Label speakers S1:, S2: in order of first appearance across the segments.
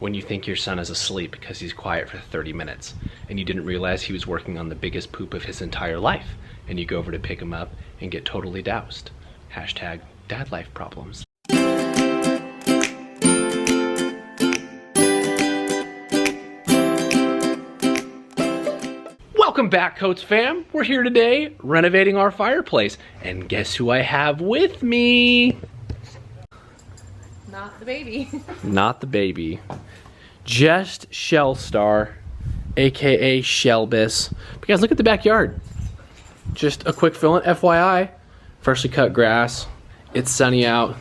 S1: when you think your son is asleep because he's quiet for 30 minutes and you didn't realize he was working on the biggest poop of his entire life, and you go over to pick him up and get totally doused. Hashtag dad life problems. Welcome back, Coats fam. We're here today renovating our fireplace, and guess who I have with me?
S2: Not the baby.
S1: Not the baby. Just Shellstar, aka Shelbus. But guys, look at the backyard. Just a quick fill-in, FYI. Freshly cut grass. It's sunny out.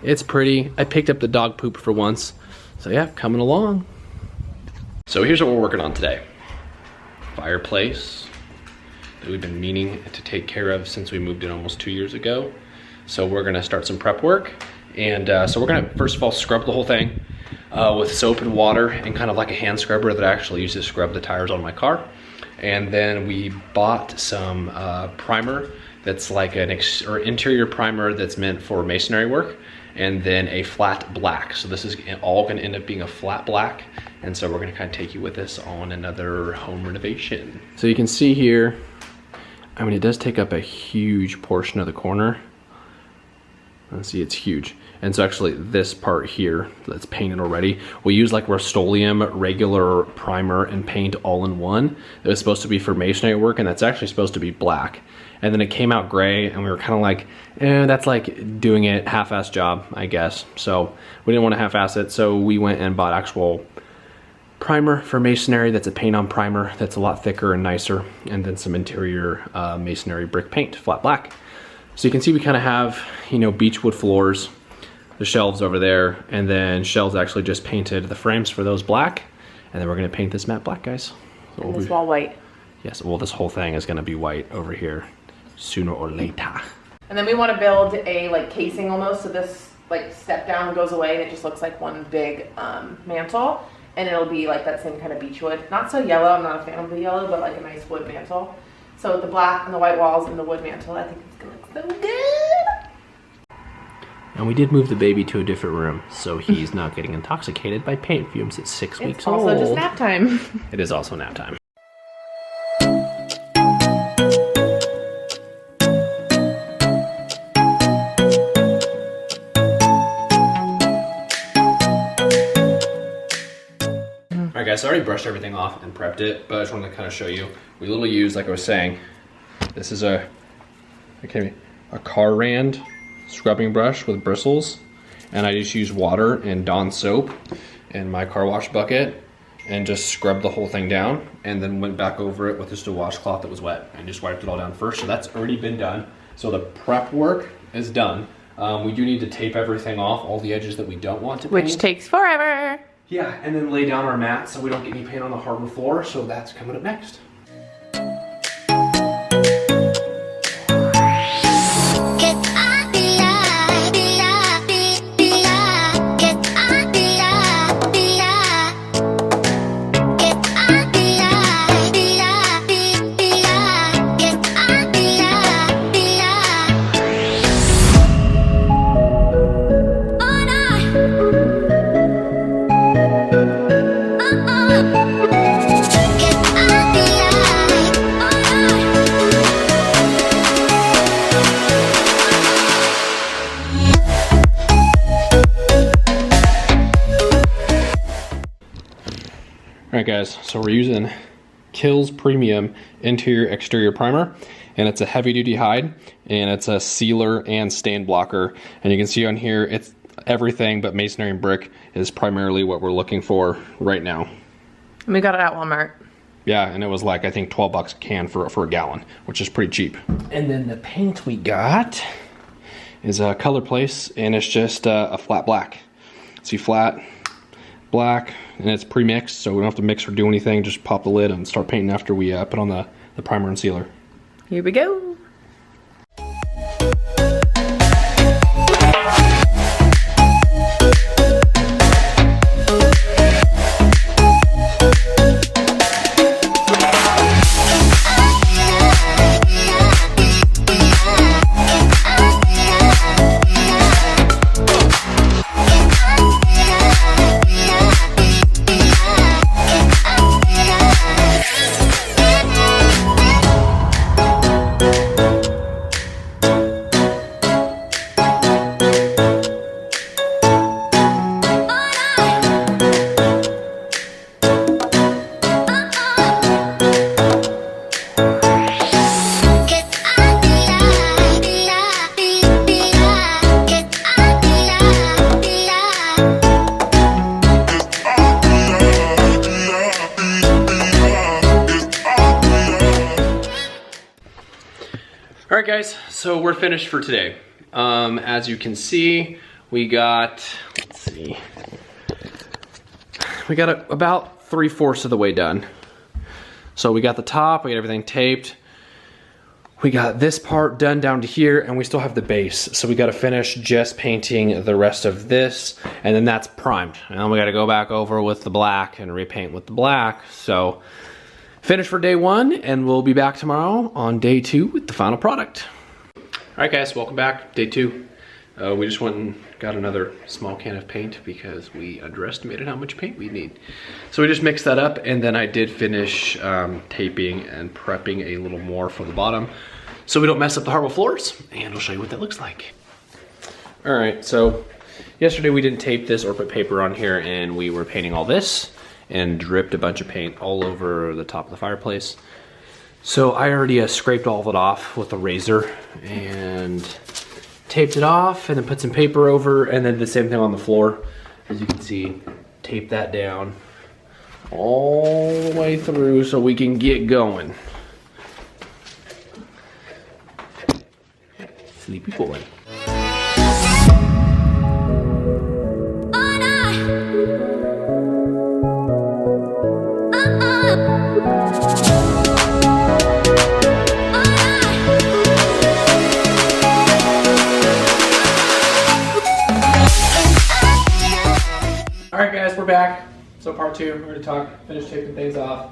S1: It's pretty. I picked up the dog poop for once. So yeah, coming along. So here's what we're working on today. Fireplace that we've been meaning to take care of since we moved in almost 2 years ago. So we're gonna start some prep work. And so we're gonna first of all scrub the whole thing with soap and water and kind of like a hand scrubber that I actually use to scrub the tires on my car. And then we bought some primer that's like an interior primer that's meant for masonry work, and then a flat black. So this is all gonna end up being a flat black. And so we're gonna kind of take you with us on another home renovation. So you can see here, I mean, it does take up a huge portion of the corner. Let's see, it's huge. And so actually this part here that's painted already, we use like Rust-Oleum regular primer and paint all in one. It was supposed to be for masonry work, and that's actually supposed to be black. And then it came out gray, and we were kind of like, that's like doing it half-ass job, I guess. So we didn't want to half-ass it, so we went and bought actual primer for masonry that's a paint-on primer that's a lot thicker and nicer, and then some interior masonry brick paint, flat black. So you can see we kind of have, you know, beechwood floors, the shelves over there, and then shelves actually just painted the frames for those black, and then we're gonna paint this matte black, guys. So
S2: And this wall white.
S1: Yes, well, this whole thing is gonna be white over here sooner or later.
S2: And then we want to build a like casing almost, so this like step down goes away and it just looks like one big mantle, and it'll be like that same kind of beechwood. Not so yellow, I'm not a fan of the yellow, but like a nice wood mantle. So with the black and the white walls and the wood mantle, I think it's gonna look so good.
S1: And we did move the baby to a different room, so he's not getting intoxicated by paint fumes at 6 weeks old.
S2: It's also just nap time.
S1: It is also nap time. Alright guys, so I already brushed everything off and prepped it, but I just wanted to kind of show you. We literally use, like I was saying, this is a car rand scrubbing brush with bristles, and I just use water and Dawn soap in my car wash bucket and just scrubbed the whole thing down, and then went back over it with just a washcloth that was wet and just wiped it all down first. So that's already been done. So the prep work is done. We do need to tape everything off, all the edges that we don't want to paint.
S2: Which takes forever.
S1: Yeah, and then lay down our mat so we don't get any paint on the hardwood floor. So that's coming up next. Alright guys, so we're using Kills Premium Interior Exterior Primer, and it's a heavy duty hide, and it's a sealer and stain blocker. And you can see on here, it's everything but masonry and brick is primarily what we're looking for right now.
S2: And we got it at Walmart.
S1: Yeah, and it was like, I think 12 bucks a can for a gallon, which is pretty cheap. And then the paint we got is a Color Place, and it's just a flat black. See, flat, black, and it's pre-mixed, so we don't have to mix or do anything. Just pop the lid and start painting after we put on the primer and sealer.
S2: Here we go.
S1: All right, guys, so we're finished for today. As you can see, we got, let's see, we got about 3/4 of the way done. So we got the top, we got everything taped. We got this part done down to here, and we still have the base. So we gotta finish just painting the rest of this, and then that's primed. And then we gotta go back over with the black and repaint with the black. So finish for day 1, and we'll be back tomorrow on day 2 with the final product. All right, guys, welcome back, day 2. We just went and got another small can of paint because we underestimated how much paint we need. So we just mixed that up, and then I did finish taping and prepping a little more for the bottom so we don't mess up the hardwood floors, and I'll show you what that looks like. All right, so yesterday we didn't tape this or put paper on here, and we were painting all this and dripped a bunch of paint all over the top of the fireplace. So I already scraped all of it off with a razor and taped it off, and then put some paper over, and then the same thing on the floor. As you can see, tape that down all the way through so we can get going. Sleepy boy. Alright, guys, we're back. So part 2, we're gonna finish taping things off.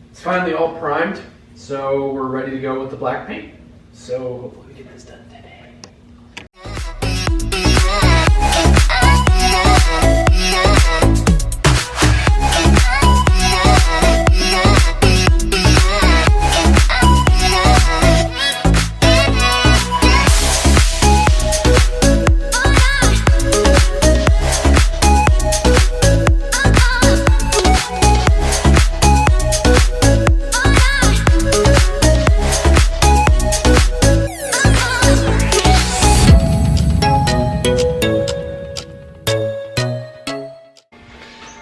S1: It's finally all primed, so we're ready to go with the black paint. So hopefully we get this done today.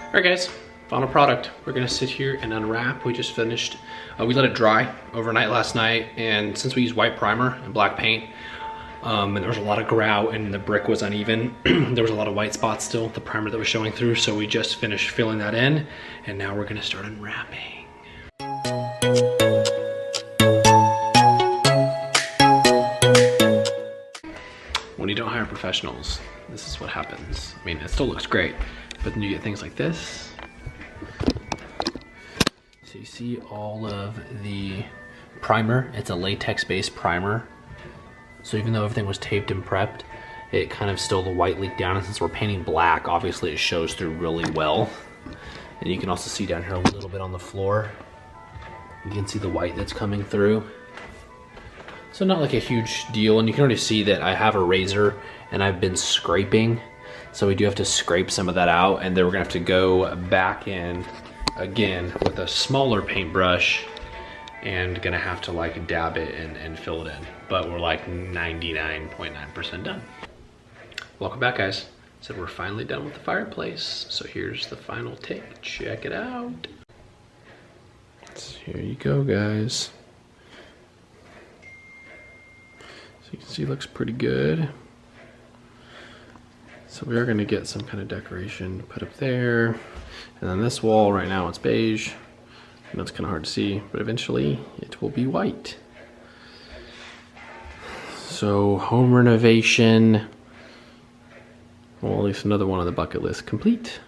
S1: Alright, guys, final product. We're gonna sit here and unwrap. We just finished, we let it dry overnight last night, and since we used white primer and black paint, and there was a lot of grout and the brick was uneven, there was a lot of white spots still, the primer that was showing through, so we just finished filling that in, and now we're gonna start unwrapping. When you don't hire professionals, this is what happens. I mean, it still looks great, but then you get things like this. So you see all of the primer. It's a latex-based primer. So even though everything was taped and prepped, it kind of still, the white leaked down, and since we're painting black, obviously it shows through really well. And you can also see down here a little bit on the floor. You can see the white that's coming through. So not like a huge deal, and you can already see that I have a razor and I've been scraping. So we do have to scrape some of that out, and then we're gonna have to go back in again with a smaller paintbrush and gonna have to like dab it and fill it in. But we're like 99.9% done. Welcome back, guys. So we're finally done with the fireplace. So here's the final take, check it out. So here you go, guys. So you can see it looks pretty good. So we are going to get some kind of decoration to put up there. And then this wall, right now it's beige. And that's kind of hard to see, but eventually it will be white. So home renovation, well, at least another one on the bucket list complete.